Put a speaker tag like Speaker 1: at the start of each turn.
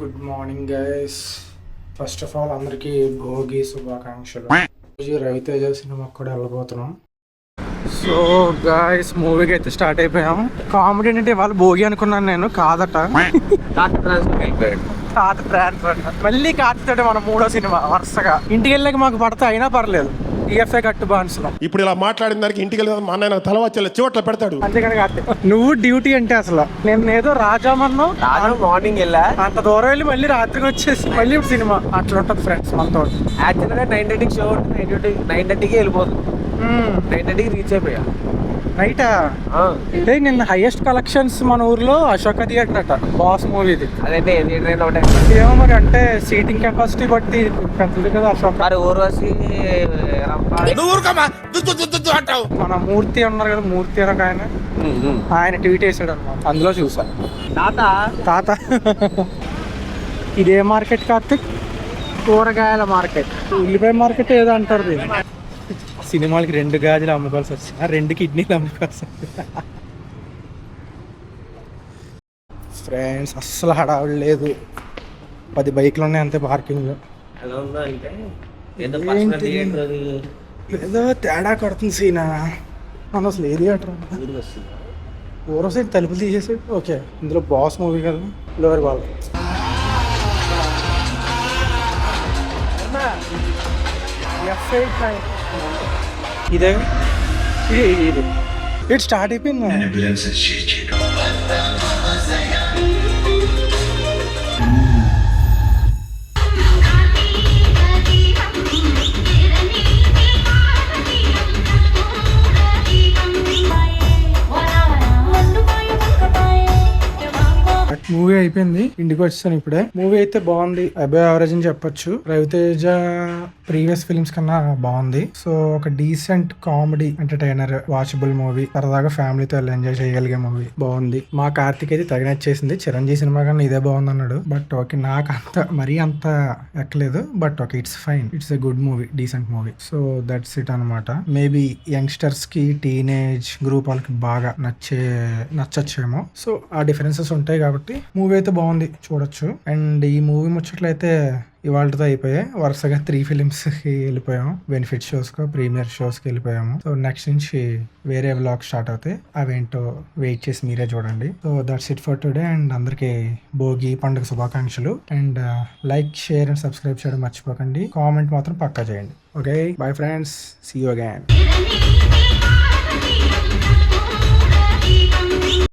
Speaker 1: Good morning guys. First of all అందరికీ భోగి శుభాకాంక్షలు. రోజు రవితేజ సినిమాకి కూడా వెళ్ళబోతున్నాం. సో గైస్ మూవీకి అయితే స్టార్ట్ అయిపోయాం. కామెడీ అంటే వాళ్ళు భోగి అనుకున్నాను నేను, కాదట తాత ట్రాన్స్ఫర్. మళ్ళీ కార్తీక్ మన మూడో సినిమా వరుసగా. ఇంటికి వెళ్ళాక మాకు పడతా అయినా పర్లేదు, టీఎఫ్ఐ కట్టు బాన్సులో.
Speaker 2: ఇప్పుడు ఇలా మాట్లాడిన దానికి ఇంటికి వెళ్ళి మా అన్న తల వచ్చి చివట్లో పెడతాడు.
Speaker 1: అంతేకాని కార్తీక్ నువ్వు డ్యూటీ అంటే అసలు నేను ఏదో రాజామన్నో
Speaker 3: మార్నింగ్ వెళ్ళా,
Speaker 1: అంత దూరం వెళ్ళి మళ్ళీ రాత్రికి వచ్చేసి మళ్ళీ ఇప్పుడు సినిమా. అట్లా ఉంటుంది ఫ్రెండ్స్ మనతో.
Speaker 3: యాక్చువల్గా 9:30కి షో ఉంటుంది, 9:30కి వెళ్ళిపోతుంది. 9:30కి రీచ్ అయిపోయా.
Speaker 1: రైటా? అంటే నిన్న హైయెస్ట్ కలెక్షన్స్ మన ఊర్లో అశోక థియేటర్ అట, బాస్ మూవీది.
Speaker 3: అదైతే ఒకటే
Speaker 1: ఏమో మరి, అంటే సీటింగ్ కెపాసిటీ బట్టి పెద్దది కదా అశోక.
Speaker 3: మరి ఊర్వశి
Speaker 1: మన మూర్తి ఉన్నారు కదా, మూర్తి అనక ఆయన ట్వీట్ వేసాడు అనమాట, అందులో చూసా. తాత ఇదే మార్కెట్ కార్తిక్? కూరగాయల మార్కెట్, ఉల్లిపాయ మార్కెట్ ఏదో అంటారు దీన్ని. సినిమాలకి 2 గాజులు అమ్ముకోవాల్సి వచ్చింది, 2 కిడ్నీలు అమ్ముకోవాల్సి వచ్చింది. ఫ్రెండ్స్ అస్సలు హడావుడు లేదు, 10 బైక్లు ఉన్నాయి అంతే పార్కింగ్లో. ఏదో తేడా కొడుతుంది సీనా. మనం అసలు ఏది అంటారు ఊరో సైడ్ తలుపులు తీసేసి. ఓకే, ఇందులో బాస్ మూవీ కదా, లోవర్ బాల్. ఇదే ఇది ఇటు స్టార్ట్ అయిపోయింది. మూవీ అయిపోయింది, ఇంటికి వచ్చాను ఇప్పుడే. మూవీ అయితే బాగుంది, అబౌవ్ యావరేజ్ అని చెప్పొచ్చు. రవితేజ ప్రీవియస్ ఫిల్మ్స్ కన్నా బాగుంది. సో ఒక decent comedy entertainer, watchable movie, సరదాగా ఫ్యామిలీతో ఎంజాయ్ చేయగలిగే మూవీ. బాగుంది. మా కార్తిక్ అయితే తగిన చేసింది. చిరంజీవి సినిమా కన్నా ఇదే బాగుంది అన్నాడు. బట్ ఓకే, నాకు అంత మరీ అంత ఎక్కలేదు. But okay, it's fine, it's a good movie, decent movie. So that's it అనమాట. మేబీ యంగ్స్టర్స్ కి, టీనేజ్ గ్రూప్ వాళ్ళకి బాగా నచ్చచ్చేమో. సో ఆ డిఫరెన్సెస్ ఉంటాయి కాబట్టి మూవీ అయితే బాగుంది, చూడొచ్చు. అండ్ ఈ మూవీ ముచ్చట్లయితే ఇవాళతో అయిపోయాయి. వరుసగా 3 ఫిలిమ్స్కి వెళ్ళిపోయాము. బెనిఫిట్ షోస్కో, ప్రీమియర్ షోస్కి వెళ్ళిపోయాము. సో నెక్స్ట్ నుంచి వేరే వ్లాగ్ స్టార్ట్ అవుతాయి, అవేంటో వెయిట్ చేసి మీరే చూడండి. So that's it for today. And అందరికీ భోగి పండుగ శుభాకాంక్షలు. And like, share and subscribe చేయడం మర్చిపోకండి. కామెంట్ మాత్రం పక్కా చేయండి. Okay, bye friends, see you again.